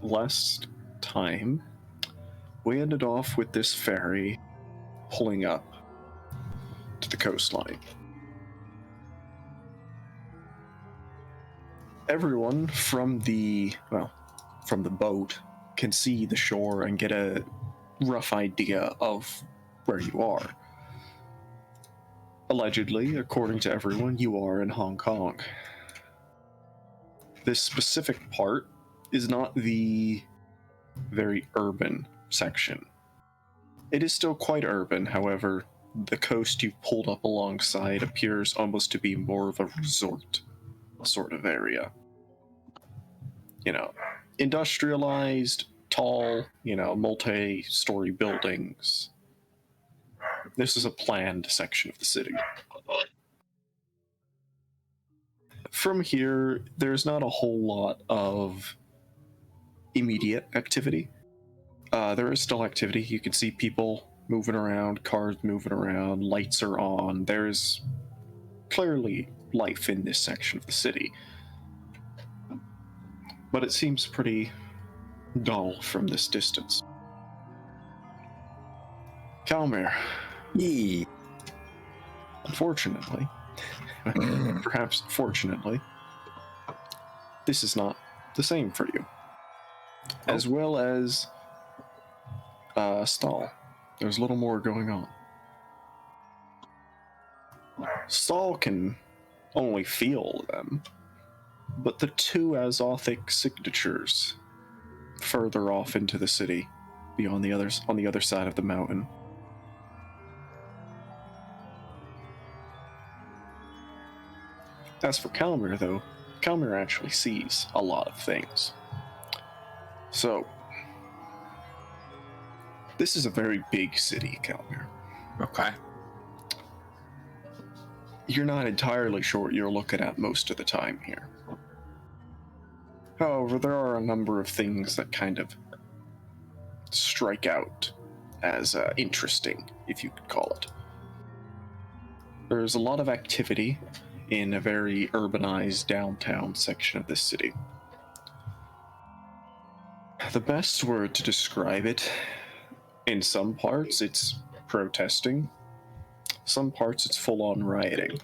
last time, we ended off with this ferry pulling up to the coastline. Everyone from the boat can see the shore and get a rough idea of where you are. Allegedly, according to everyone, you are in Hong Kong. This specific part is not the very urban section. It is still quite urban, however, the coast you've pulled up alongside appears almost to be more of a resort sort of area. You know, industrialized, tall, multi-story buildings. This is a planned section of the city. From here, there's not a whole lot of immediate activity. There is still activity. You can see people moving around, cars moving around, lights are on. There's clearly life in this section of the city. But it seems pretty dull from this distance. Kalmir. Yee. Unfortunately, perhaps fortunately, this is not the same for you. As well as Stahl. There's a little more going on. Stahl can only feel them, but the two Azothic signatures further off into the city, beyond the others, on the other side of the mountain. As for Kalmir, though, Kalmir actually sees a lot of things. So, this is a very big city, Kalmir. Okay. You're not entirely sure what you're looking at most of the time here. However, there are a number of things that kind of strike out as interesting, if you could call it. There's a lot of activity in a very urbanized downtown section of this city. The best word to describe it, in some parts it's protesting, some parts it's full-on rioting.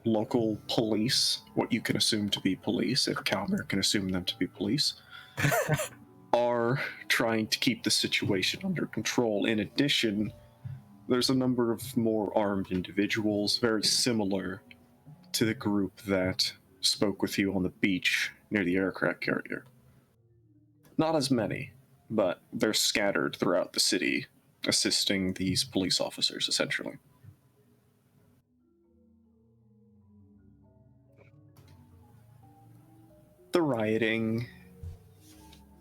Local police, what you can assume to be police, if Kalmir can assume them to be police, are trying to keep the situation under control. In addition, there's a number of more armed individuals, very similar to the group that spoke with you on the beach near the aircraft carrier. Not as many, but they're scattered throughout the city, assisting these police officers, essentially. The rioting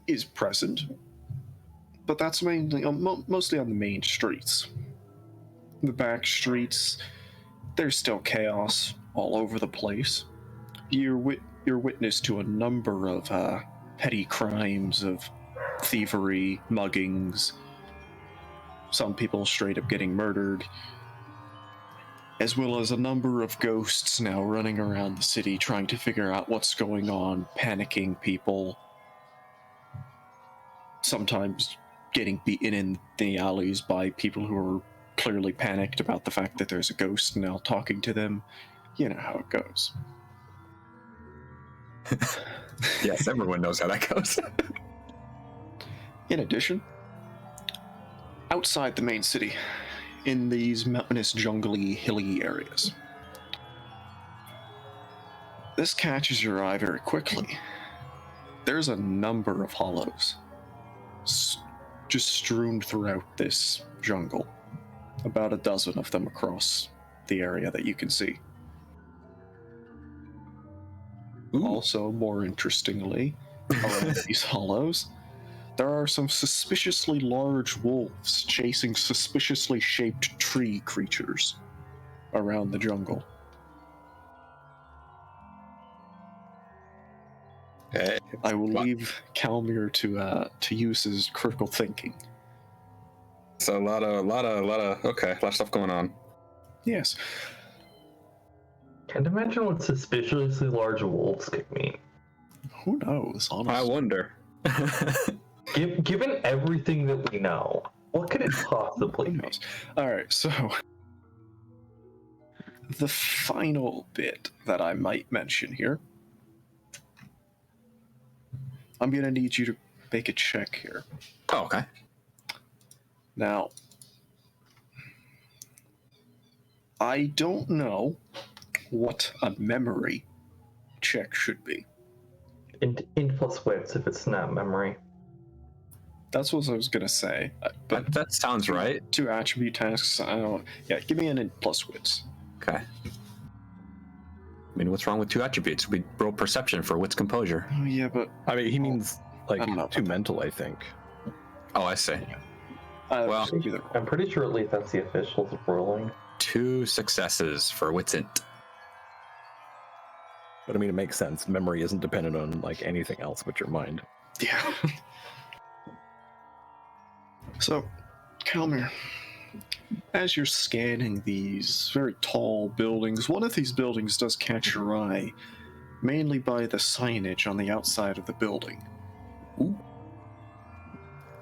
is present, but that's mainly mostly on the main streets. The back streets, there's still chaos all over the place. You're witness to a number of petty crimes of thievery, muggings, some people straight up getting murdered, as well as a number of ghosts now running around the city trying to figure out what's going on, panicking people, sometimes getting beaten in the alleys by people who are clearly panicked about the fact that there's a ghost now talking to them. You know how it goes. Yes, everyone knows how that goes. In addition, outside the main city, in these mountainous, jungly, hilly areas, this catches your eye very quickly. There's a number of hollows just strewn throughout this jungle. About a dozen of them across the area that you can see. Ooh. Also, more interestingly, around these hollows, there are some suspiciously large wolves chasing suspiciously shaped tree creatures around the jungle. I will leave Kalmir to use his critical thinking. So a lot of stuff going on. Yes. Can't imagine what suspiciously large wolves could mean. Who knows, honestly. I wonder. Given everything that we know, what could it possibly Who be? knows? Alright, so the final bit that I might mention here. I'm gonna need you to make a check here. Oh, okay. Now, I don't know what a memory check should be. Int plus wits if it's not memory. That's what I was gonna say. But That sounds right. 2 attribute tasks, I don't. Yeah, give me an int plus wits. Okay. I mean, what's wrong with 2 attributes? We roll perception for wits composure. Oh yeah, but I mean, he means like I don't know. too mental, I think. Oh, I see. Well, maybe the I'm pretty sure at least that's the officials ruling. 2 successes for wits int. But I mean, it makes sense. Memory isn't dependent on like anything else but your mind. yeah. So, Kalmir, as you're scanning these very tall buildings, one of these buildings does catch your eye, mainly by the signage on the outside of the building. Ooh.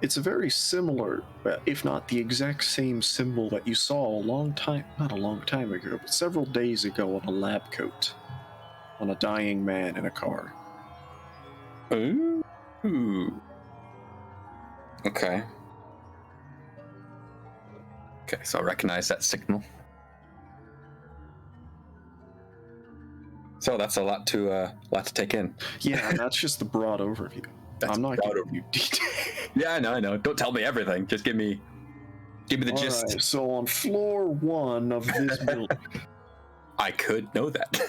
It's a very similar, if not the exact same symbol that you saw not a long time ago, but several days ago on a lab coat, on a dying man in a car. Ooh. Okay. Okay, so I recognize that signal. So that's a lot to take in. Yeah, that's just the broad overview. That's I'm not broad giving you details. Yeah, I know. Don't tell me everything. Just give me the gist. Alright, so on floor 1 of this building. I could know that.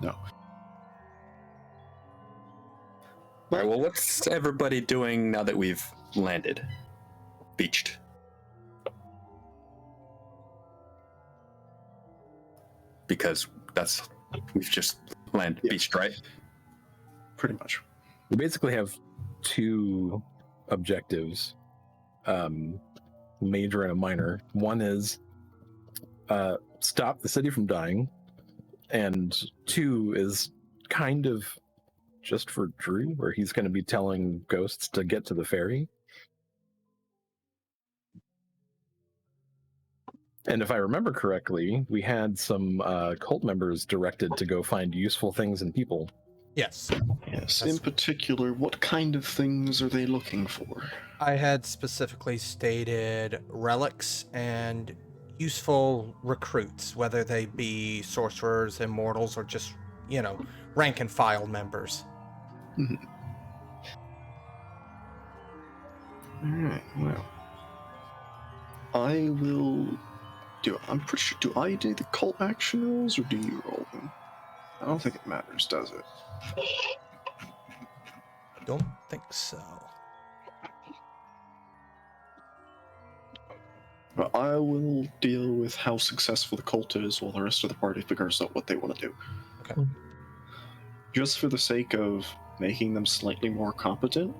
No. All right. Well, what's everybody doing now that we've landed, beached? Because we've just landed, Yeah. beached, right? Pretty much. We basically have 2 objectives, major and a minor. One is stop the city from dying, and 2 is kind of just for Drew, where he's going to be telling ghosts to get to the ferry. And if I remember correctly, we had some cult members directed to go find useful things and people. Yes. Yes. In particular, what kind of things are they looking for? I had specifically stated relics and useful recruits, whether they be sorcerers, immortals, or just, rank and file members. Alright, well. I'm pretty sure, do I do the cult action rolls or do you roll them? I don't think it matters, does it? Don't think so. But I will deal with how successful the cult is while the rest of the party figures out what they want to do. Okay. Just for the sake of making them slightly more competent,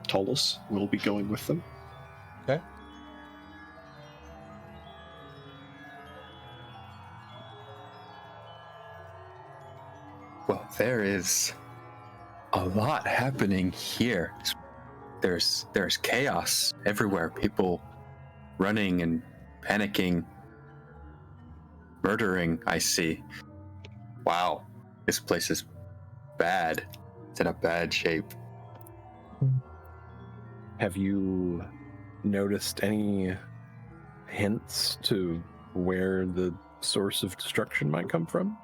Tullus will be going with them. Okay. Well, there is a lot happening here. There's chaos everywhere. People running and panicking, murdering. I see. Wow, this place is bad. It's in a bad shape. Have you noticed any hints to where the source of destruction might come from?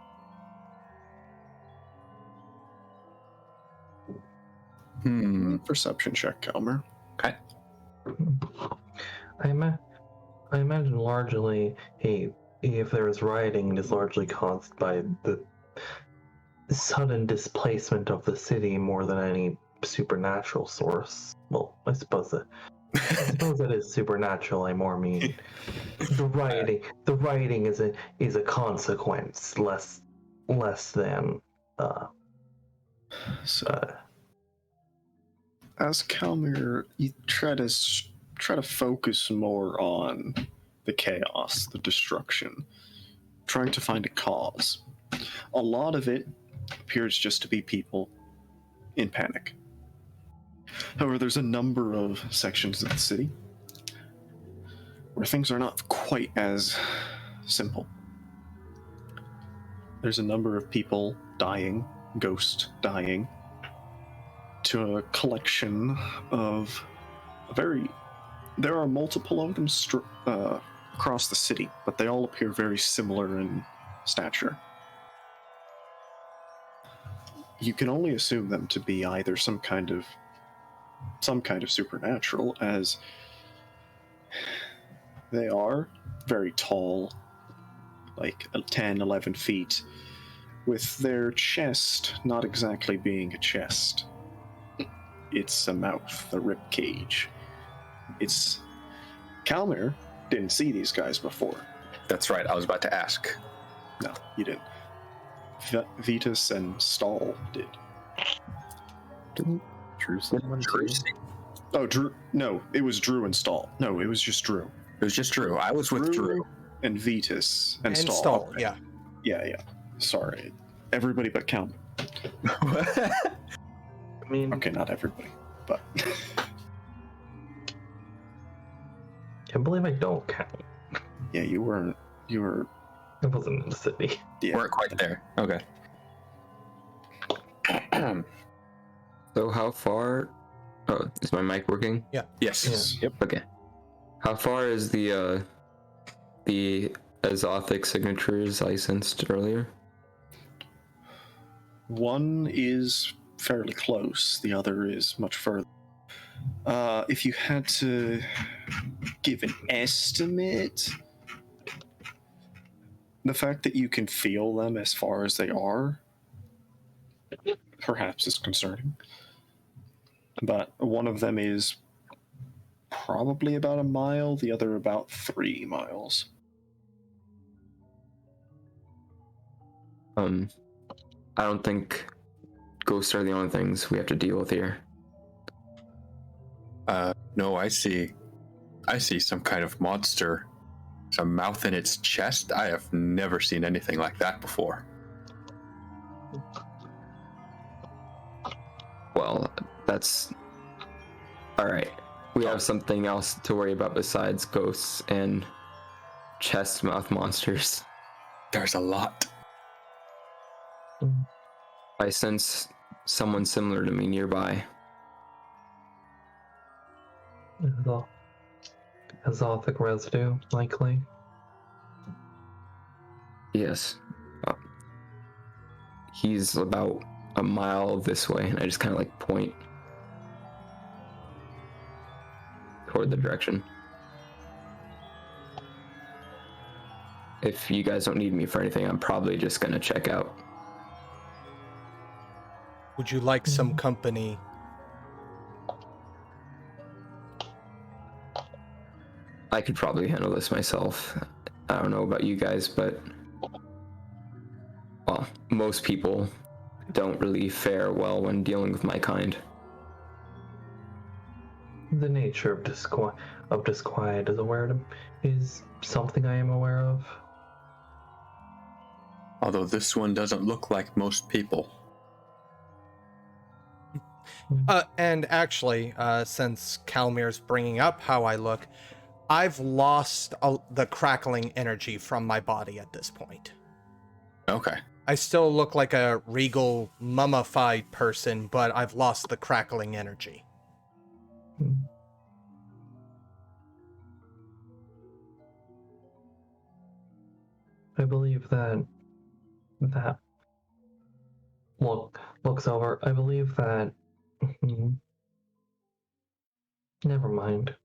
Perception check, Kalmir. Okay. I imagine largely, if there is rioting, it is largely caused by the sudden displacement of the city more than any supernatural source. Well, I suppose that is supernatural. I more mean the rioting. The rioting is a consequence, less than. As Kalmir, you try to focus more on the chaos, the destruction. trying to find a cause. A lot of it appears just to be people in panic. However, there's a number of sections of the city where things are not quite as simple. There's a number of people dying, ghosts dying, to a collection of there are multiple of them across the city, but they all appear very similar in stature. You can only assume them to be either some kind of supernatural, as they are very tall, like 10, 11 feet, with their chest not exactly being a chest. It's a mouth, a rib cage. It's... Kalmir didn't see these guys before. That's right, I was about to ask. No, you didn't. Vetus and Stahl did. Didn't Drew see one too? Oh, Drew. No, it was Drew and Stahl. No, it was just Drew. It was just Drew. I was with Drew. And Vetus and Stahl. Stahl, Okay. yeah. Yeah. Sorry. Everybody but Kalmir. I mean, Okay, not everybody, but... can't believe I don't count. Yeah, you were... I wasn't in the city. Yeah. Weren't quite there. Okay. So how far? Oh, is my mic working? Yes. Yeah. Okay. How far is the Azothic signatures licensed earlier? One is fairly close, the other is much further. If you had to give an estimate, the fact that you can feel them as far as they are perhaps is concerning. But one of them is probably about a mile, the other about 3 miles. I don't think ghosts are the only things we have to deal with here. No, I see some kind of monster. Some mouth in its chest. I have never seen anything like that before. Well, that's... Alright. We have something else to worry about besides ghosts and chest mouth monsters. There's a lot. I sense someone similar to me nearby. Azothic residue, likely. Yes. He's about a mile this way, and I just kind of like point toward the direction. If you guys don't need me for anything, I'm probably just gonna check out. Would you like some company? I could probably handle this myself. I don't know about you guys, but well, most people don't really fare well when dealing with my kind. The nature of disquiet is something I am aware of. Although this one doesn't look like most people. And actually, since Kalmir's bringing up how I look, I've lost the crackling energy from my body at this point. Okay. I still look like a regal, mummified person, but I've lost the crackling energy. I believe that looks over. I believe that. Never mind.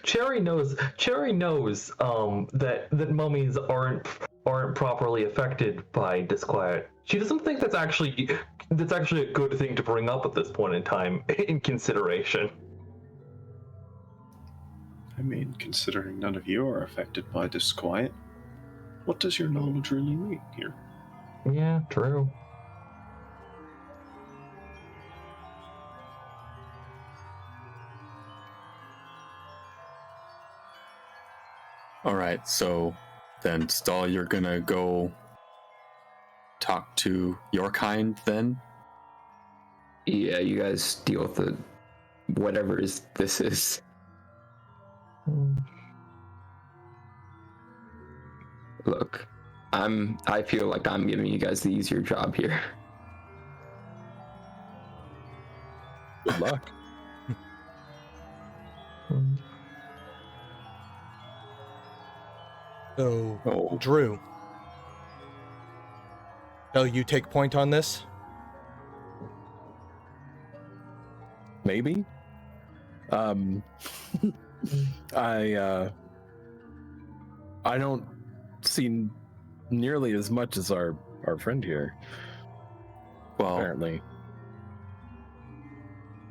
Cherry knows. That mummies aren't properly affected by disquiet. She doesn't think that's actually a good thing to bring up at this point in time in consideration. I mean, considering none of you are affected by disquiet, what does your knowledge really mean here? Yeah, true. All right, so then, Stahl, you're gonna go talk to your kind then? Yeah, you guys deal with the whatever this is. Look, I feel like I'm giving you guys the easier job here. Good luck. So, Oh, Drew. So you take point on this? Maybe. I don't see nearly as much as our friend here. well, Apparently,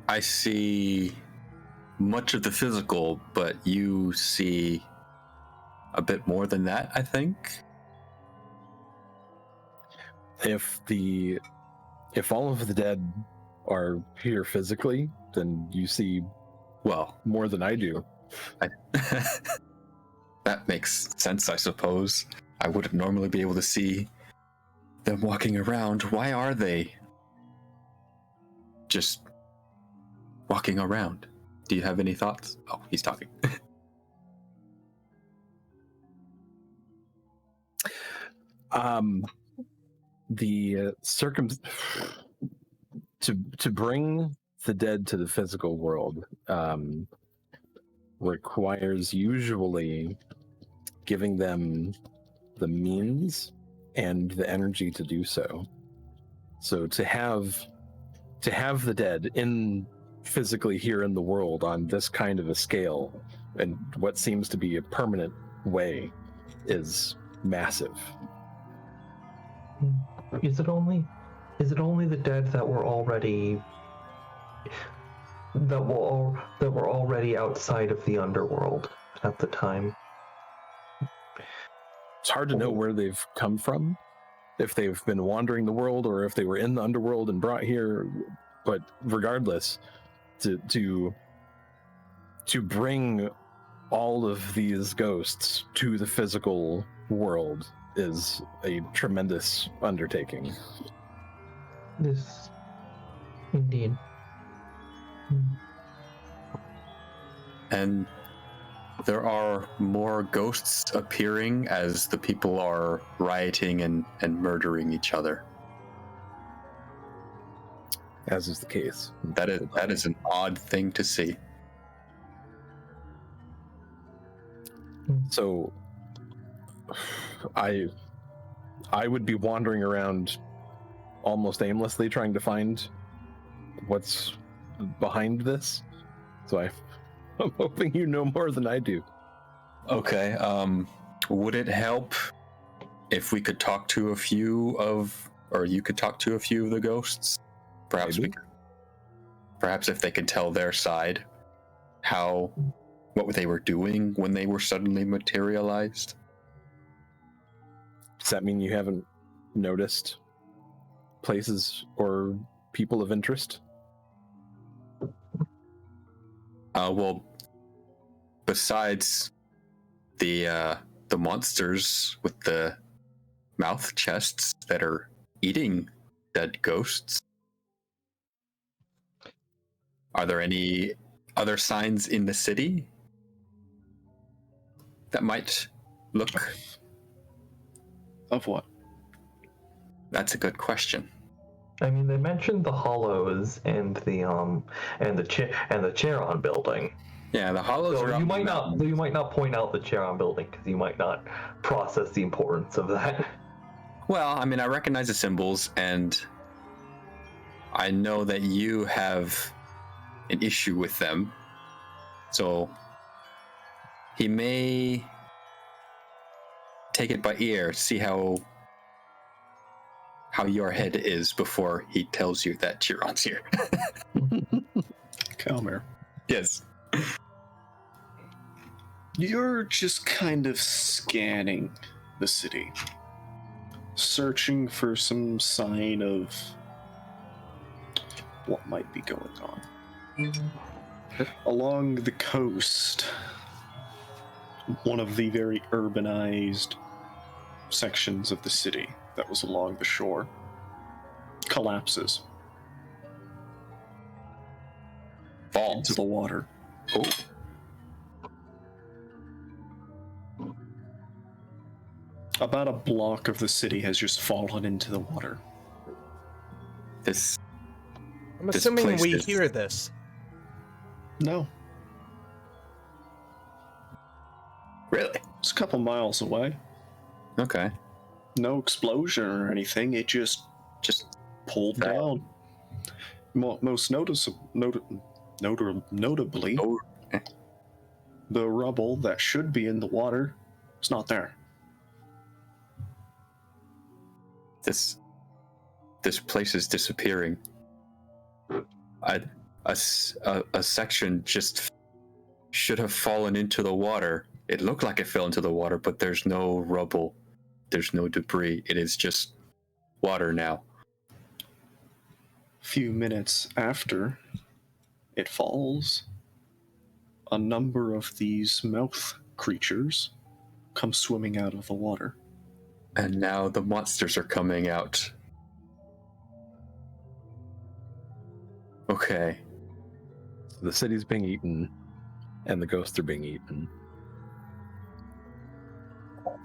I see much of the physical, but you see a bit more than that, I think. if all of the dead are here physically, then you see Well, more than I do. that makes sense, I suppose. I wouldn't normally be able to see them walking around. Why are they just walking around? Do you have any thoughts? Oh, he's talking. The to bring the dead to the physical world requires usually giving them the means and the energy to do so. So to have the dead in physically here in the world on this kind of a scale and what seems to be a permanent way is massive. Is it only the dead that were already outside of the underworld at the time? It's hard to know where they've come from, if they've been wandering the world or if they were in the underworld and brought here. But regardless, to bring all of these ghosts to the physical world is a tremendous undertaking. This, indeed. And there are more ghosts appearing as the people are rioting and murdering each other. As is the case. That is an odd thing to see. So I would be wandering around almost aimlessly trying to find what's behind this. So I'm hoping you know more than I do. Okay, would it help if we could talk to a few of, or you could talk to a few of the ghosts? Perhaps Maybe. Perhaps if they could tell their side, what they were doing when they were suddenly materialized. Does that mean you haven't noticed places or people of interest? Well, besides the monsters with the mouth chests that are eating dead ghosts, are there any other signs in the city that might look? Of what? That's a good question. I mean, they mentioned the hollows and the Charon building. Yeah, the hollows So are up you the might mountain. not point out the Charon building because you might not process the importance of that. Well, I mean, I recognize the symbols, and I know that you have an issue with them. So he may take it by ear, see how your head is before he tells you that Chiron's here. Kalmir. Yes. You're just kind of scanning the city, searching for some sign of what might be going on. Along the coast, one of the very urbanized sections of the city that was along the shore collapses Falls. into the water. Oh. About a block of the city has just fallen into the water. This I'm This assuming place we is- hear this. No, really? it's a couple miles away. Okay. No explosion or anything. It just pulled Fell. down. Most notably, Oh. the rubble that should be in the water is not there. This place is disappearing. A section just should have fallen into the water. It looked like it fell into the water, but there's no rubble. There's no debris. It is just water now. Few minutes after it falls, a number of these mouth creatures come swimming out of the water. And now the monsters are coming out. Okay. The city's being eaten, and the ghosts are being eaten.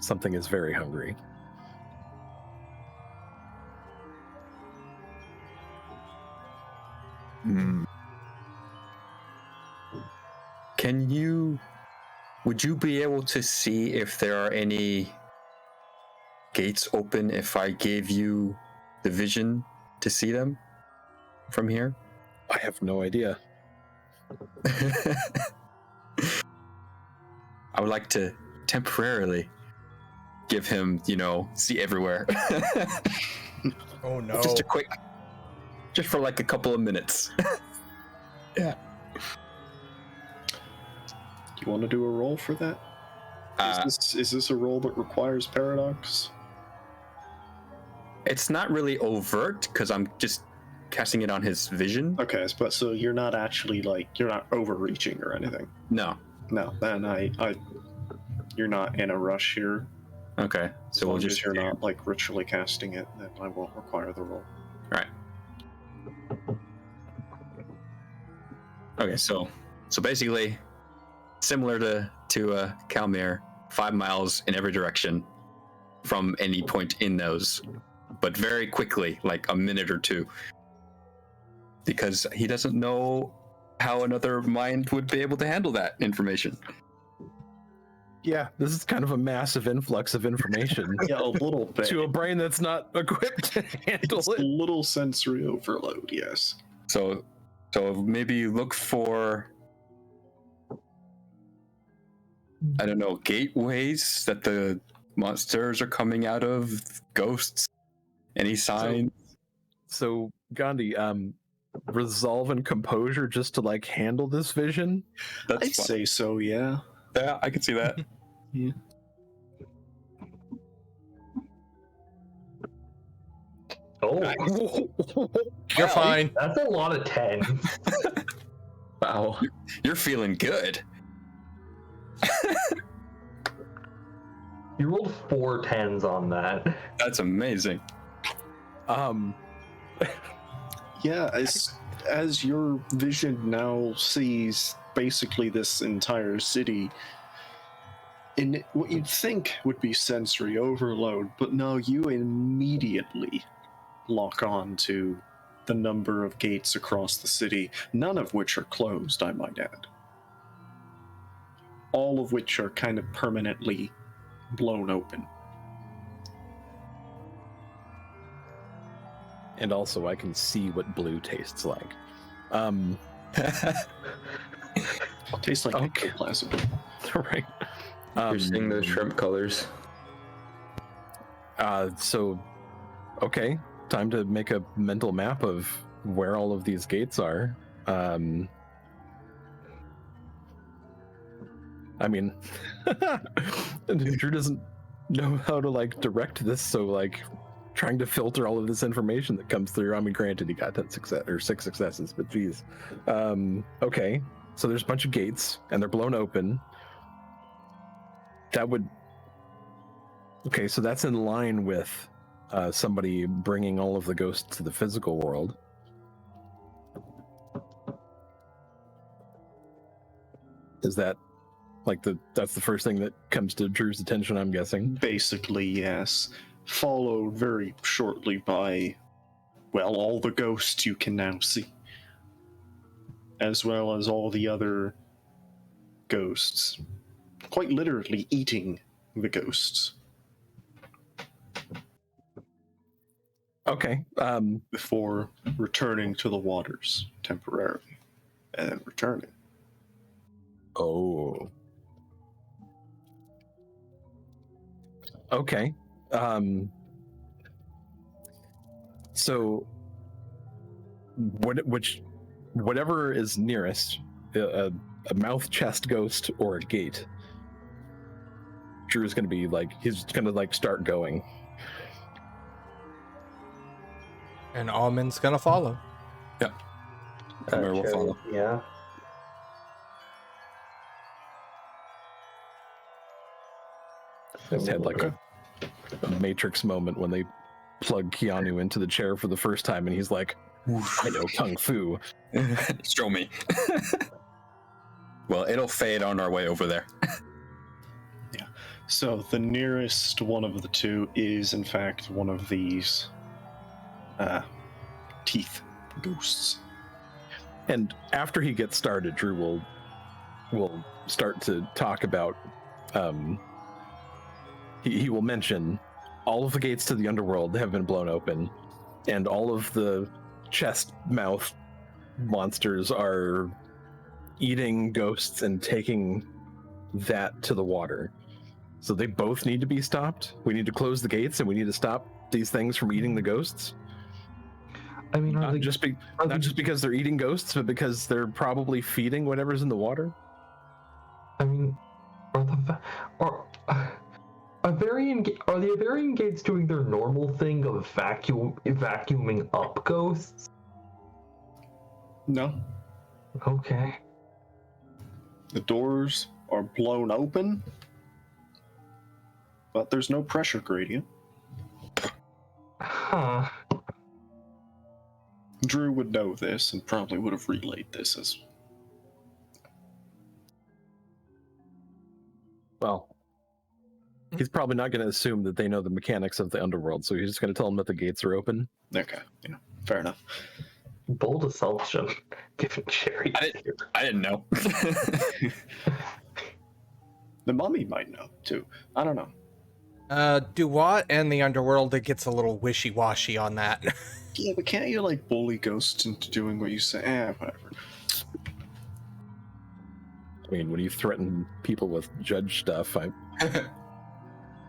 Something is very hungry. Would you be able to see if there are any gates open if I gave you the vision to see them from here? I have no idea. I would like to temporarily give him, see everywhere. Oh no. Just for like a couple of minutes. Yeah. Do you want to do a roll for that? Is this a roll that requires paradox? It's not really overt because I'm just casting it on his vision. Okay, but so you're not actually you're not overreaching or anything. No. No, then you're not in a rush here. Okay. So we'll just you're not ritually casting it, then I won't require the roll. Right. Okay, so basically, similar to Kalmir, 5 miles in every direction from any point in those, but very quickly, like a minute or two, because he doesn't know how another mind would be able to handle that information. Yeah, this is kind of a massive influx of information Yeah, a little bit. to a brain that's not equipped to handle It's a it. little sensory overload, yes. So maybe you look for, I don't know, gateways that the monsters are coming out of, ghosts, any signs. So Gandhi, resolve and composure just to handle this vision. That's I'd fine. say so, yeah. Yeah, I can see that. Yeah. Oh, You're fine. that's a lot of 10. Wow. You're feeling good. You rolled 4 10s on that. That's amazing. Yeah, as your vision now sees basically this entire city in what you'd think would be sensory overload, but no, you immediately lock on to the number of gates across the city, none of which are closed, I might add. All of which are kind of permanently blown open. And also, I can see what blue tastes like. Tastes like Okay. ectoplasm. Right. You're seeing those shrimp colors. So, okay, time to make a mental map of where all of these gates are. I mean, Drew doesn't know how to direct this, so trying to filter all of this information that comes through. I mean, granted, he got 6 successes, but geez. Okay, so there's a bunch of gates, and they're blown open. that would. Okay, so that's in line with somebody bringing all of the ghosts to the physical world. Is that like that's the first thing that comes to Drew's attention, I'm guessing? Basically, yes. Followed very shortly by, well, all the ghosts you can now see, as well as all the other ghosts, quite literally eating the ghosts. Okay. Before returning to the waters temporarily, and then returning. Oh. Okay. So, whatever is nearest, a mouth chest ghost or a gate, Drew's gonna be like, he's gonna like start going. And Almond's gonna follow. Yep. Kalmir will follow. Yeah. Just had like a Matrix moment when they plug Keanu into the chair for the first time, and he's like, I know Kung Fu. Show me. Well, it'll fade on our way over there. Yeah. So the nearest one of the two is, in fact, one of these teeth ghosts. And after he gets started, Drew will start to talk about. He will mention all of the gates to the underworld have been blown open, and all of the chest mouth monsters are eating ghosts and taking that to the water. So they both need to be stopped. We need to close the gates, and we need to stop these things from eating the ghosts. I mean, Not just because they're eating ghosts, but because they're probably feeding whatever's in the water. I mean, are the Wyverian gates doing their normal thing of vacuuming up ghosts? No. Okay. The doors are blown open, but there's no pressure gradient. Huh. Drew would know this and probably would have relayed this as... Well, he's probably not going to assume that they know the mechanics of the underworld, so he's just going to tell them that the gates are open. Okay, yeah, fair enough. Bold assumption, given Sherry. I didn't know. The mummy might know, too. I don't know. Duat and the underworld, it gets a little wishy-washy on that. Yeah, but can't you, like, bully ghosts into doing what you say? Whatever. I mean, when you threaten people with judge stuff,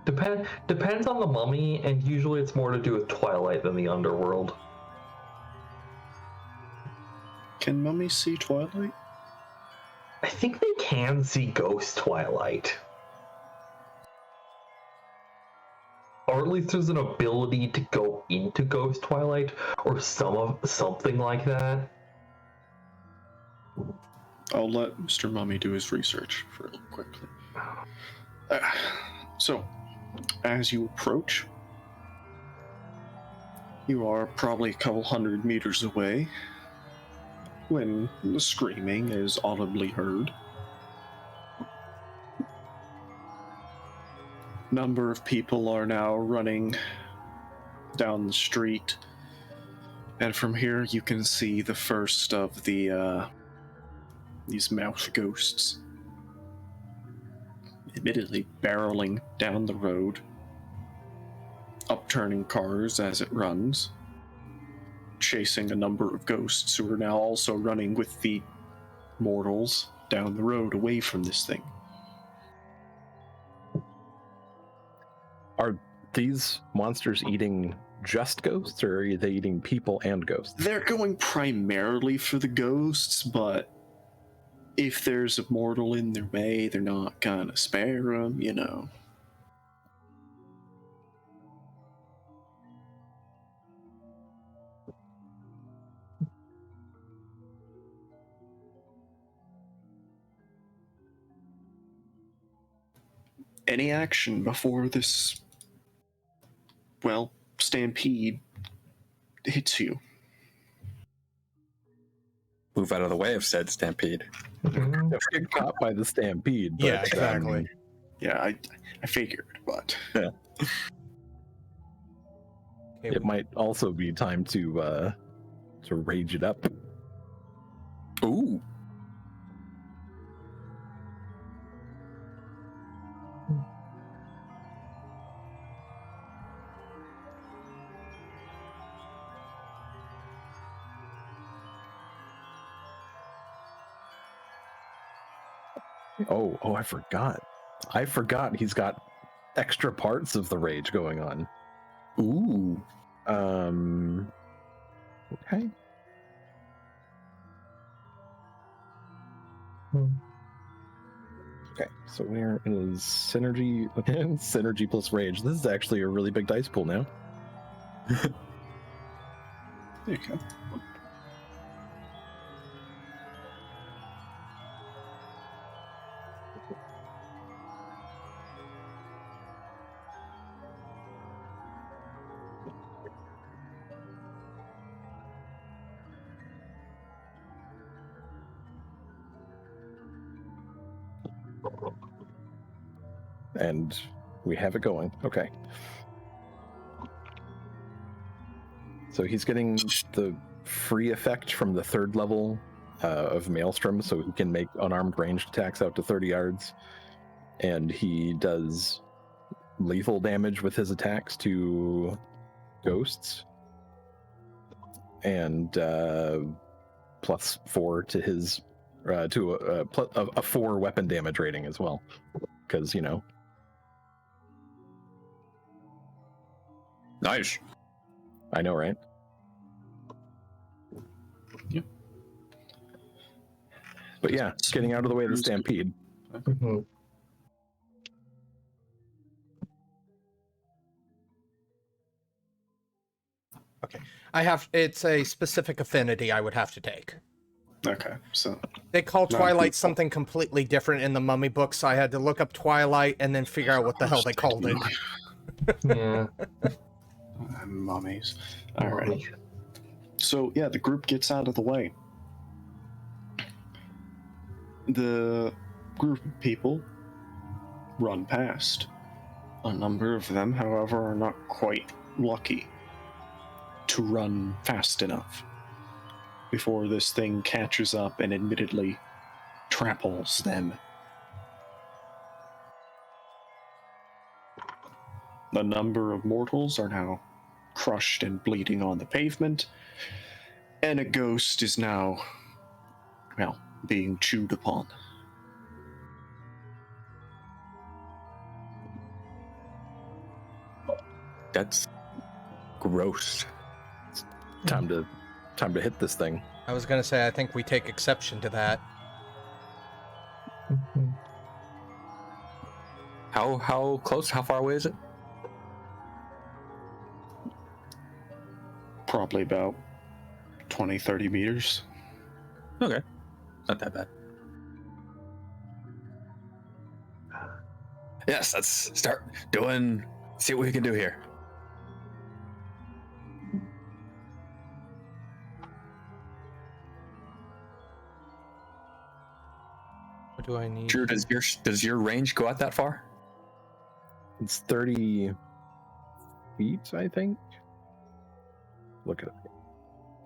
Depends on the mummy, and usually it's more to do with Twilight than the underworld. Can mummies see Twilight? I think they can see Ghost Twilight. Or at least there's an ability to go into Ghost Twilight, or something like that. I'll let Mr. Mummy do his research for quickly. So, as you approach, you are probably a couple 100 meters away when the screaming is audibly heard. Number of people are now running down the street, and from here you can see the first of the these mouth ghosts, admittedly barreling down the road, upturning cars as it runs, chasing a number of ghosts who are now also running with the mortals down the road away from this thing. are these monsters eating just ghosts, or are they eating people and ghosts? They're going primarily for the ghosts, but if there's a mortal in their way, they're not gonna spare them, you know. any action before this, well, stampede hits you. Move out of the way of said stampede. Mhm. If we get caught by the stampede, but, Yeah, exactly. Yeah, I figured, but Okay, It might also be time to rage it up. Ooh. Oh, I forgot. I forgot he's got extra parts of the rage going on. Ooh. Okay. Hmm. Okay, so where is synergy? Synergy plus rage. This is actually a really big dice pool now. there you go. And we have it going. Okay. So he's getting the free effect from the third level of Maelstrom, so he can make unarmed ranged attacks out to 30 yards. And he does lethal damage with his attacks to ghosts. And +4 to his to a 4 weapon damage rating as well, because Nice. I know, right? Yep. But yeah, getting out of the way of the stampede. Mhm. It's a specific affinity I would have to take. Okay, so They call Twilight cool. something completely different in the Mummy books, so I had to look up Twilight and then figure out what the hell they called it. Yeah. Mummies. All right. Mummy. So yeah, the group gets out of the way. The group of people run past. A number of them, however, are not quite lucky to run fast enough before this thing catches up and admittedly tramples them. A number of mortals are now crushed and bleeding on the pavement, and a ghost is now, well, being chewed upon. That's gross. Time to hit this thing. I was gonna say, I think we take exception to that. Mhm. How close? How far away is it? Probably about 20, 30 meters. Okay. Not that bad. Yes, let's start doing, see what we can do here. What do I need? Drew, does your range go out that far? It's 30 feet, I think. Look at it.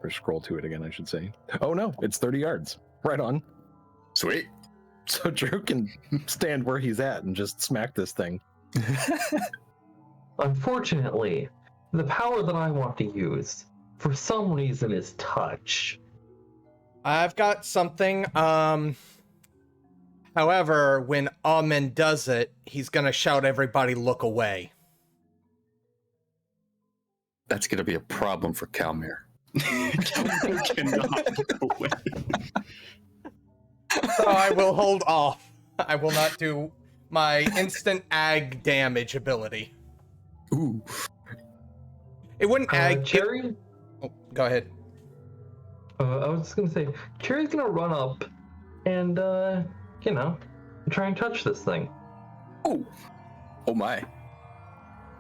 Or scroll to it again, I should say. Oh no, it's 30 yards. Right on. Sweet. So Drew can stand where he's at and just smack this thing. Unfortunately, the power that I want to use, for some reason, is touch. I've got something. However, when Amen does it, he's gonna shout, "Everybody, look away!" That's gonna be a problem for Kalmir. Cannot go away. So I will hold off. I will not do my instant ag damage ability. Ooh. It wouldn't ag. Cherry? Oh, go ahead. I was just gonna say, Cherry's gonna run up and, try and touch this thing. Ooh. Oh my.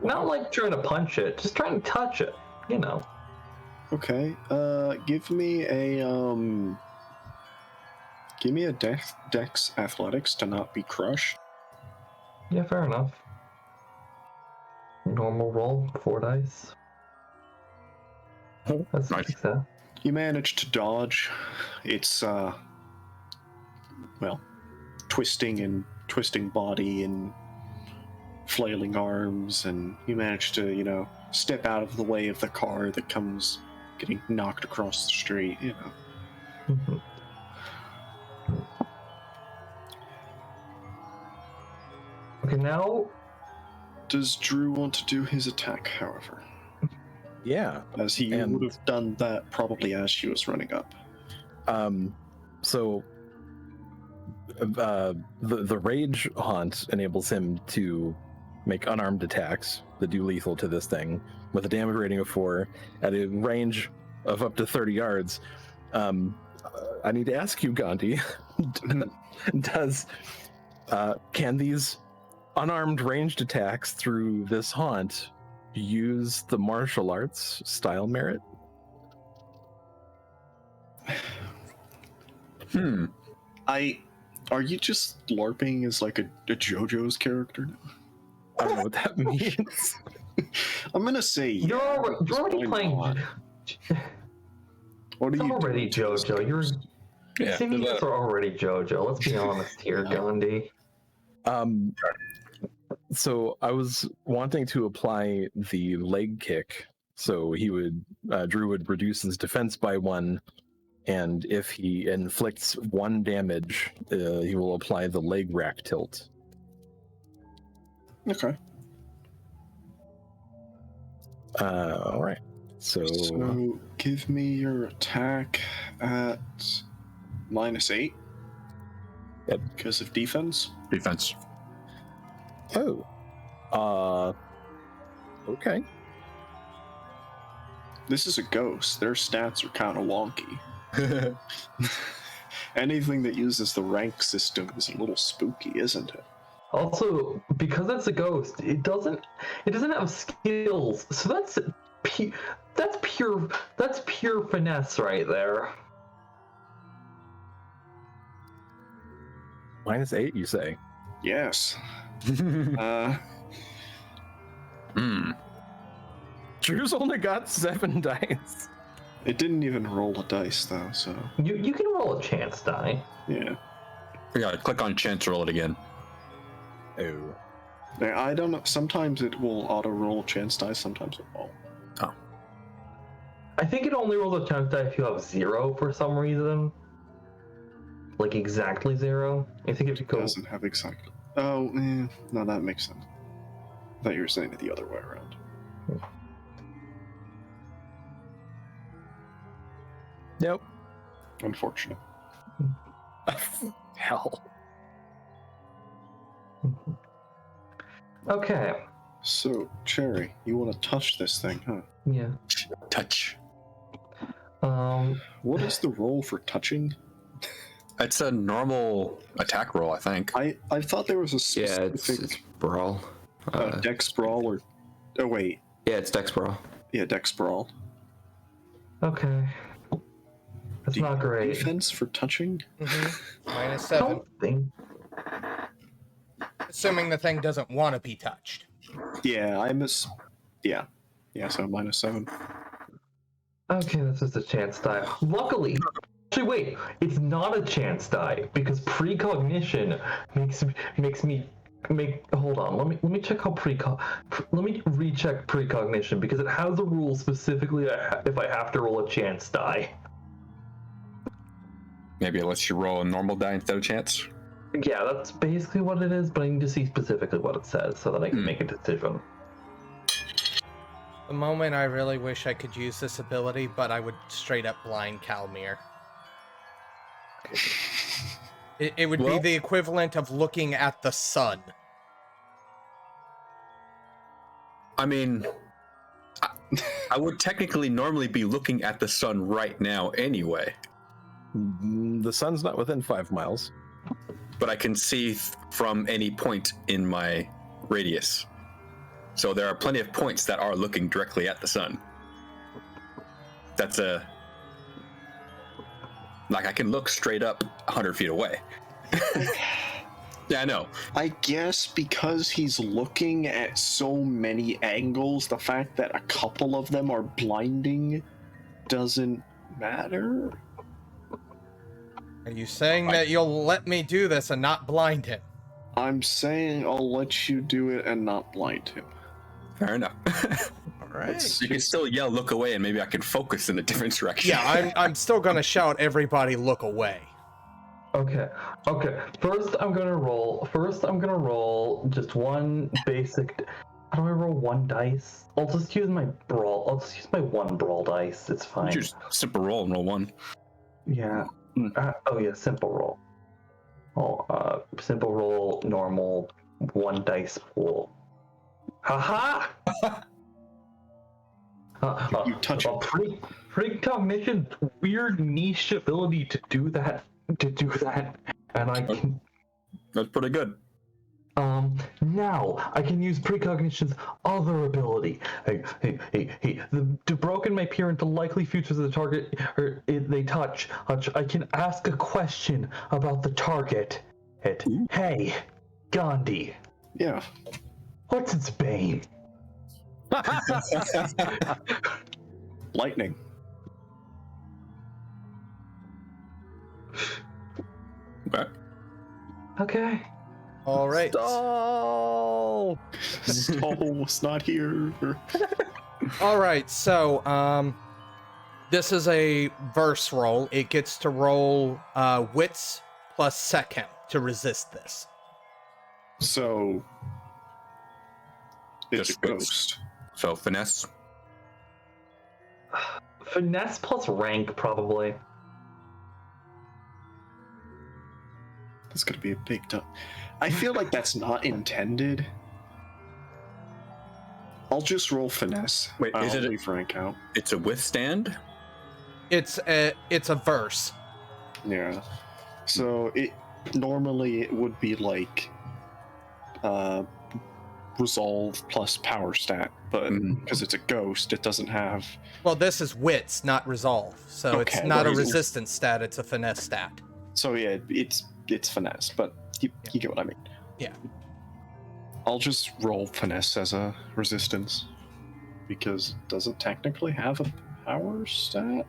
Not like trying to punch it, just trying to touch it. You know. Okay. Give me a dex athletics to not be crushed. Yeah, fair enough. Normal roll, 4 dice. That's a Nice. success. You manage to dodge. It's twisting body and flailing arms, and you manage to, step out of the way of the car that comes getting knocked across the street, Mhm. Okay, now Does Drew want to do his attack, however? Yeah. As he And- would have done that probably as she was running up. So the rage haunt enables him to make unarmed attacks that do lethal to this thing with a damage rating of 4 at a range of up to 30 yards. I need to ask you, Gandhi, can these unarmed ranged attacks through this haunt use the martial arts style merit? Are you just LARPing as like a JoJo's character now? I don't know what that means. I'm gonna say you're already why playing. not? What are It's you already doing to this JoJo. You're Yeah. Simians are already JoJo. Let's be honest here, Gandhi. So I was wanting to apply the leg kick. So Drew would reduce his defense by 1, and if he inflicts 1 damage, he will apply the leg rack tilt. Okay. All right. So give me your attack at -8. Yep. Because of defense. Defense. Okay. This is a ghost. Their stats are kind of wonky. Anything that uses the rank system is a little spooky, isn't it? Also, because it's a ghost, it doesn't have skills. So that's pure finesse right there. -8, you say? Yes. Drew's only got 7 dice. It didn't even roll a dice though, so You can roll a chance die. yeah. We gotta click on chance, roll it again. Oh. I don't know. Sometimes it will auto roll chance dice. Sometimes it won't. I think it only rolls a chance die if you have 0 for some reason. Like exactly 0. I think if you It go. doesn't have exactly. Oh, no, that makes sense. I thought you were saying it the other way around. Nope. Unfortunate. Hell. Okay. So, Cherry, you want to touch this thing, huh? Yeah. Touch. What is the roll for touching? It's a normal attack roll, I think. I thought there was a Yeah, specific it's brawl. dex brawl or... Oh, wait. Yeah, it's dex brawl. Yeah, dex brawl. Okay. That's not great. Defense for touching? -7. Something. Assuming the thing doesn't want to be touched. Yeah, Yeah. Yeah, so -7. Okay, that's just a chance die. Luckily, actually, wait, it's not a chance die because precognition makes me. Hold on, let me check how let me recheck precognition because it has a rule specifically if I have to roll a chance die. Maybe it lets you roll a normal die instead of chance. Yeah, that's basically what it is, but I need to see specifically what it says so that I can make a decision. The moment I really wish I could use this ability, but I would straight up blind Kalmir. It would be the equivalent of looking at the sun. I mean, I would technically normally be looking at the sun right now anyway, The sun's not within 5 miles. but I can see from any point in my radius. So there are plenty of points that are looking directly at the sun. That's like I can look straight up 100 feet away. Yeah, I know. I guess because he's looking at so many angles, the fact that a couple of them are blinding doesn't matter. Are you saying that you'll let me do this and not blind him? I'm saying I'll let you do it and not blind him. Fair enough. All right. You can still yell, look away, and maybe I can focus in a different direction. Yeah, I'm still gonna shout, everybody look away. Okay. First, I'm gonna roll just one basic. How do I roll one dice? I'll just use my one brawl dice. It's fine. You just simple roll and roll one. Yeah. Simple roll. Simple roll, normal, one dice pool. Haha! You touch it. Precognition's weird niche ability to do that, and I can. That's pretty good. Now I can use precognition's other ability. To broken may peer into likely futures of the target, or they touch. I can ask a question about the target. Hey, Gandhi. Yeah. What's its bane? Lightning. Okay. Okay. All right. Stahl! Stahl's not here. All right. So, this is a verse roll. It gets to roll wits plus second to resist this. So it's Just a ghost. So finesse. Finesse plus rank, probably. That's gonna be a big dump. I feel like that's not intended. I'll just roll finesse. Wait, is I'll it leave rank out? It's a withstand? It's a verse. Yeah. So it would be like resolve plus power stat, but because it's a ghost, it doesn't have. Well, this is wits, not resolve. So it's Okay, not a well, resistance stat, it's a finesse stat. So yeah, it's finesse, but you get what I mean. Yeah. I'll just roll finesse as a resistance because it doesn't technically have a power stat.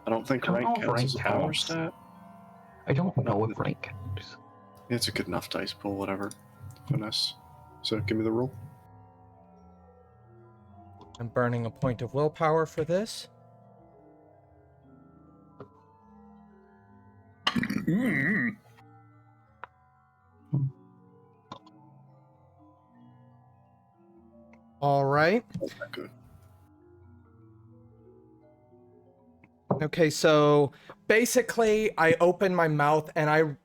I don't think I don't rank know if counts rank as a power counts. stat. I don't know if rank counts. It's a good enough dice pool, whatever. Finesse. So give me the roll. I'm burning a point of willpower for this. All right. That's not good. Okay, so basically I open my mouth and I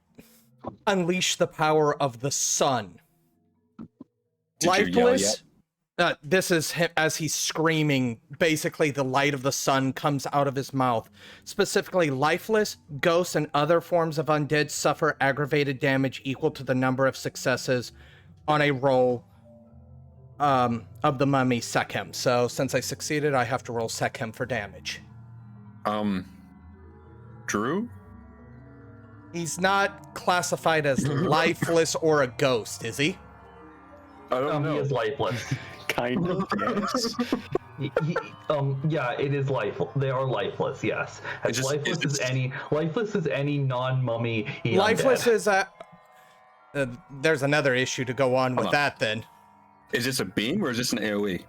unleash the power of the sun. Did you yell Lifeless. This is him as he's screaming. Basically, the light of the sun comes out of his mouth. Specifically, lifeless, ghosts, and other forms of undead suffer aggravated damage equal to the number of successes on a roll of the mummy Sekhem. So, since I succeeded, I have to roll Sekhem for damage. Drew? He's not classified as lifeless or a ghost, is he? I don't He know. is lifeless. Kind of, yes. Yeah, it is lifeless. They are lifeless, yes. As lifeless as any non-mummy. Lifeless undead. is there's another issue to go on with Hold on. that then. Is this a beam or is this an AoE?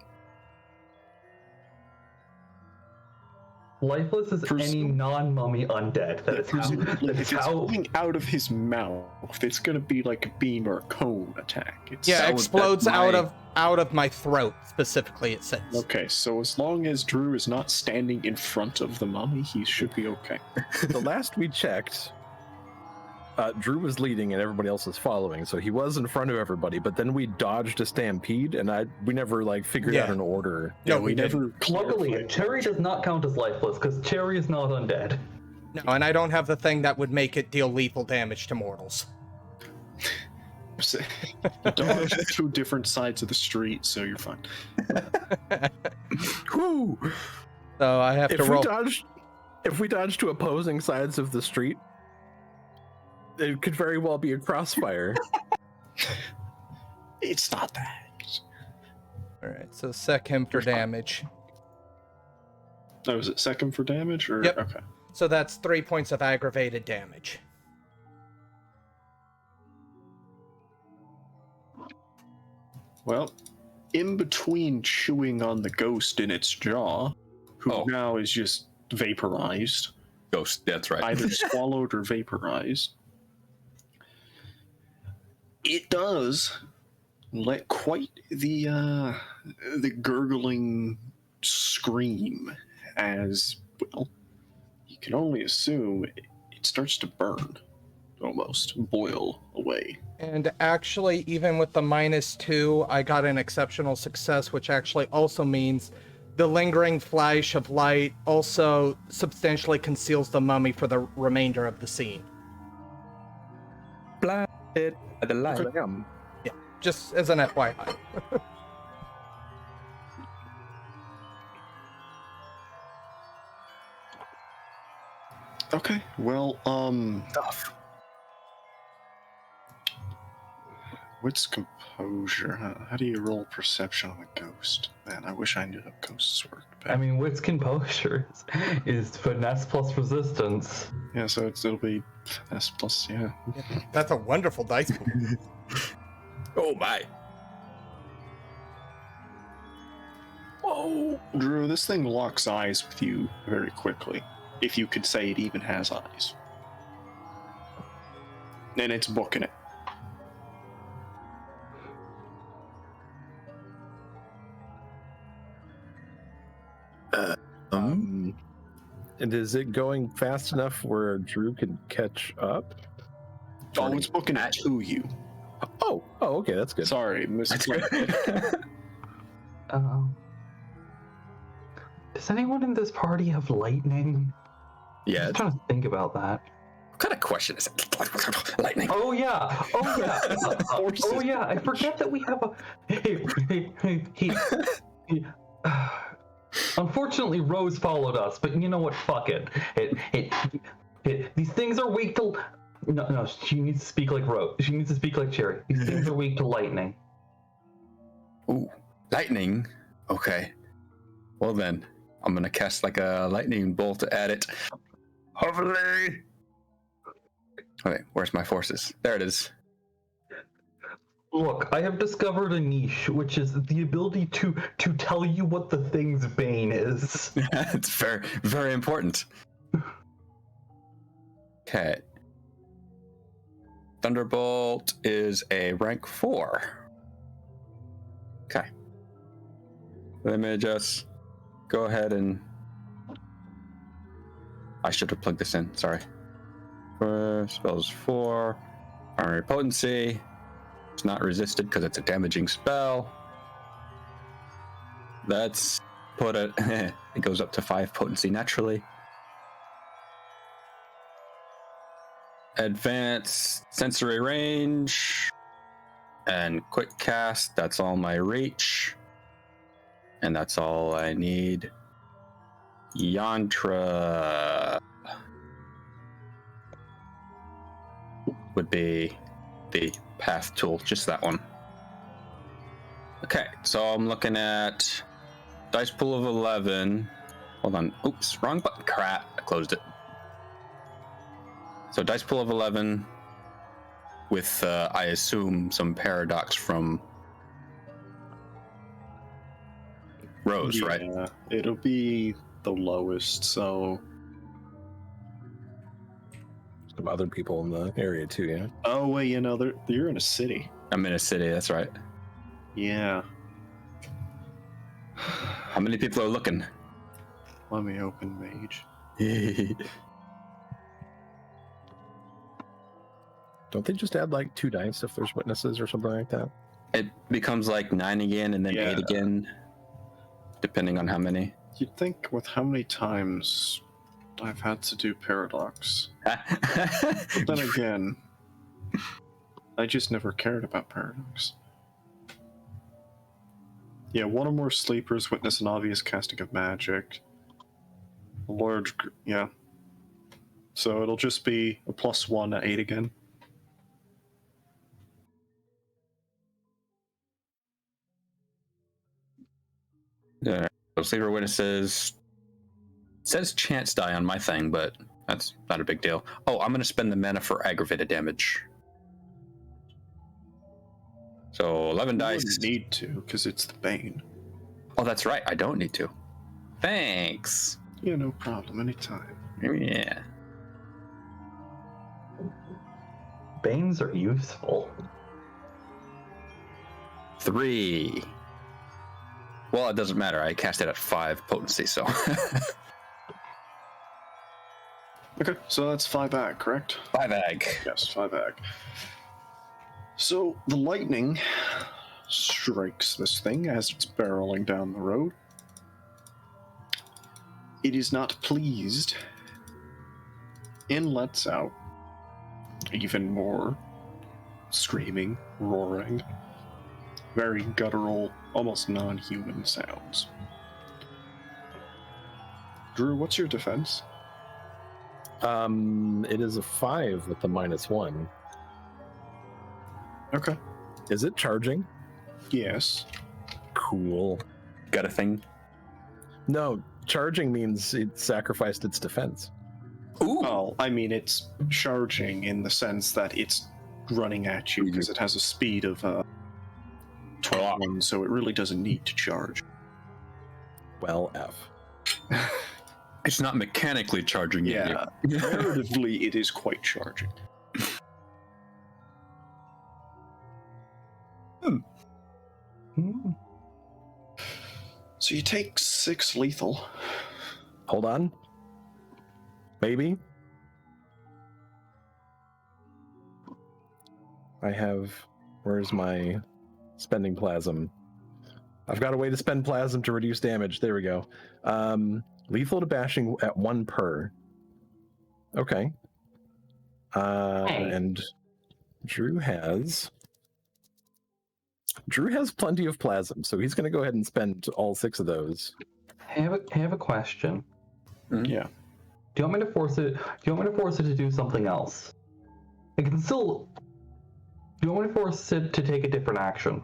Lifeless is any non-mummy undead. That is how. Presumably, That if is it's how. coming out of his mouth, it's gonna be like a beam or a cone attack. It's Yeah, So explodes that's out of my throat, specifically, it says. Okay, so as long as Drew is not standing in front of the mummy, he should be okay. The last we checked, Drew was leading and everybody else was following, so he was in front of everybody. But then we dodged a stampede, and we never figured out Yeah. an order. No, we never. Luckily, clarified. Cherry does not count as lifeless because Cherry is not undead. No, and I don't have the thing that would make it deal lethal damage to mortals. You dodged 2 different sides of the street, so you're fine. Whoo! So I have to roll. If we dodge to opposing sides of the street, it could very well be a crossfire. It's not that. All right, so second for damage. Oh, was it second for damage? Or Yep. Okay. So that's 3 points of aggravated damage. Well, in between chewing on the ghost in its jaw, who now is just vaporized, Ghost, that's right. either swallowed or vaporized, it does let quite the gurgling scream as, well, you can only assume it starts to burn, almost boil away. And actually, even with the -2, I got an exceptional success, which actually also means the lingering flash of light also substantially conceals the mummy for the remainder of the scene. Blinded by the light. Yeah, just as an FYI. Okay, well, Stuff. what's composure? How do you roll perception on a ghost? Man, I wish I knew how ghosts worked. I mean, what's composure is finesse plus resistance. Yeah, so it'll be S plus, yeah. That's a wonderful dice pool. Oh my. Oh, Drew, this thing locks eyes with you very quickly, if you could say it even has eyes. And it's booking it. And is it going fast enough where Drew can catch up? Oh, it's booking it to you. Oh, okay, that's good. Sorry, misclicked. Does anyone in this party have lightning? Yeah. I'm trying to think about that. What kind of question is it? Lightning. Oh yeah, oh yeah. I forget that we have a. Hey. Unfortunately, Rose followed us, but you know what? Fuck it. These things are weak to. No. She needs to speak like Rose. She needs to speak like Cherry. These things are weak to lightning. Ooh, lightning. Okay. Well then, I'm gonna cast like a lightning bolt at it. Hopefully. Okay, where's my forces? There it is. Look, I have discovered a niche, which is the ability to tell you what the thing's bane is. It's very, very important. Okay. Thunderbolt is a rank 4. Okay. Let me just go ahead and... I should have plugged this in, sorry. Spells 4. Primary potency. It's not resisted because it's a damaging spell. That's put it. It goes up to 5 potency naturally. Advanced sensory range and quick cast. That's all my reach, and that's all I need. Yantra would be the path tool, just that one. Okay, so I'm looking at dice pool of 11. Hold on. Oops, wrong button. Crap, I closed it. So dice pool of 11 with, I assume, some paradox from Rose, right? Yeah, it'll be the lowest, so... Some other people in the area too, yeah. Oh, wait, you're in a city. I'm in a city, that's right. Yeah. How many people are looking? Let me open Mage. Don't they just add like 2 dice if there's witnesses or something like that? It becomes like 9 again and then 8 again, depending on how many. You'd think with how many times I've had to do paradox. But then again, I just never cared about paradox. Yeah, one or more sleepers witness an obvious casting of magic. A large, yeah. So it'll just be a +1 at 8 again. Yeah. So sleeper witnesses says chance die on my thing, but that's not a big deal. Oh, I'm going to spend the mana for aggravated damage. So 11 You dice. wouldn't need to, because it's the Bane. Oh, that's right. I don't need to. Thanks. Yeah, no problem. Anytime. Yeah. Banes are useful. 3. Well, it doesn't matter. I cast it at 5 potency, so. Okay, so that's 5 ag, correct? 5 ag. Yes, 5 ag. So the lightning strikes this thing as it's barreling down the road. It is not pleased and lets out even more screaming, roaring, very guttural, almost non-human sounds. Drew, what's your defense? It is a 5 with the -1. Okay. Is it charging? Yes. Cool. Got a thing? No, charging means it sacrificed its defense. Ooh. Oh, I mean, it's charging in the sense that it's running at you because it has a speed of 21, so it really doesn't need to charge. Well, F. It's not mechanically charging Yeah, narratively, it is quite charging. Hmm. So you take 6 lethal. Hold on. Maybe. I have... Where's my spending plasm? I've got a way to spend plasm to reduce damage. There we go. Lethal to bashing at 1 per. Okay. Hey. And Drew has plenty of plasm, so he's going to go ahead and spend all 6 of those. I have a question. Yeah. Do you want me to force it? Do you want me to force it to do something else? It can still. Do you want me to force it to take a different action?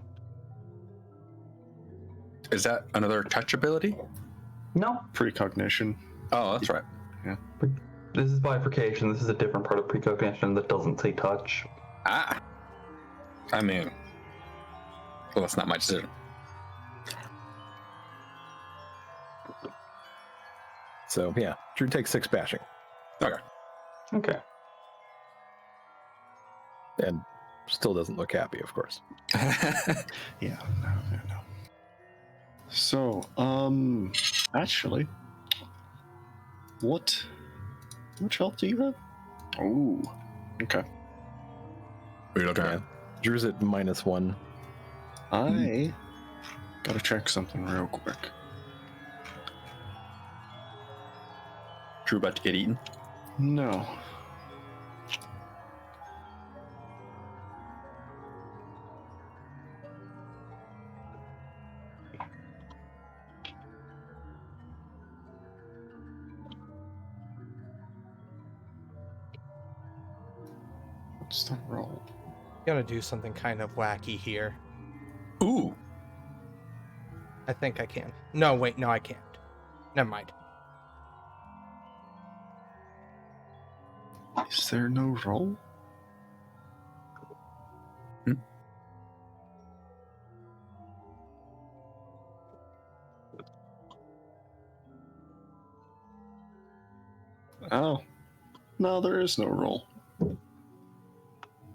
Is that another touch ability? No. Precognition. Oh, that's right. This is bifurcation. This is a different part of precognition that doesn't say touch. Ah. I mean, well, that's not my decision. So yeah, Drew takes 6 bashing. Okay. Okay. And still doesn't look happy, of course. Yeah, no. So, actually, what much health do you have? Oh, okay. What are you looking Yeah. Drew's at -1. I gotta check something real quick. Drew about to get eaten? No. What's the roll? Gonna do something kind of wacky here. Ooh. I think I can. No, wait, no, I can't. Never mind. Is there no roll? Oh. No, there is no roll.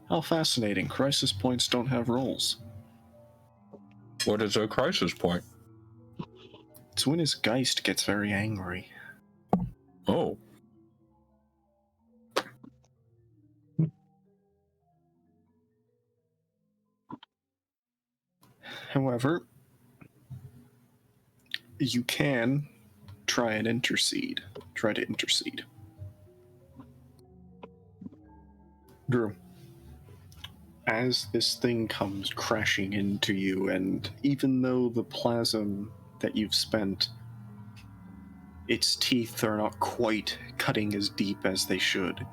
How fascinating. Crisis points don't have rolls. What is a crisis point? It's when his Geist gets very angry. Oh. However, you can try and intercede. Try to intercede. Drew, as this thing comes crashing into you, and even though the plasm that you've spent, its teeth are not quite cutting as deep as they should,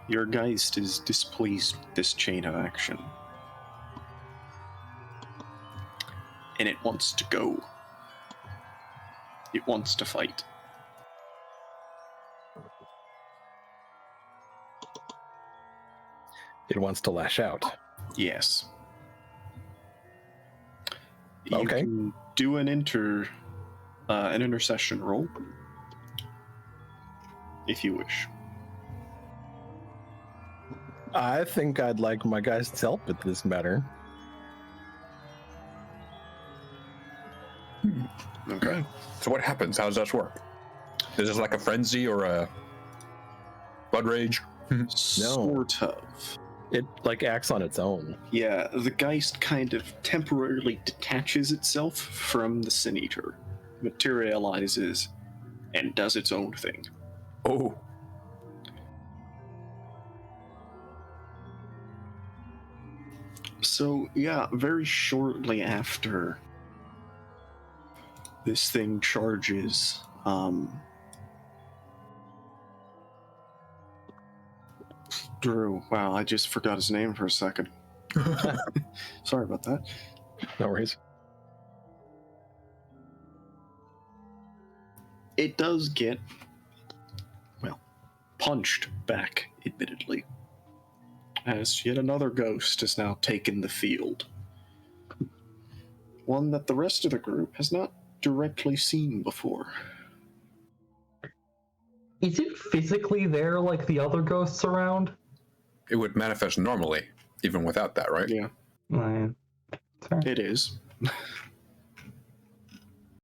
your Geist is displeased with this chain of action. And it wants to go. It wants to fight. It wants to lash out. Yes. Okay. You can do an intercession roll, if you wish. I think I'd like my Geist's help with this matter. Okay. So what happens? How does that work? Is this like a frenzy or a blood rage? Sort of. It like acts on its own. Yeah, the Geist kind of temporarily detaches itself from the Sin Eater, materializes, and does its own thing. Oh. So, yeah, very shortly after this thing charges, Drew, wow, I just forgot his name for a second. Sorry about that. No worries. It does get, well, punched back, admittedly, as yet another ghost has now taken the field. One that the rest of the group has not directly seen before. Is it physically there like the other ghosts around? It would manifest normally, even without that, right? Yeah, Sorry. it is.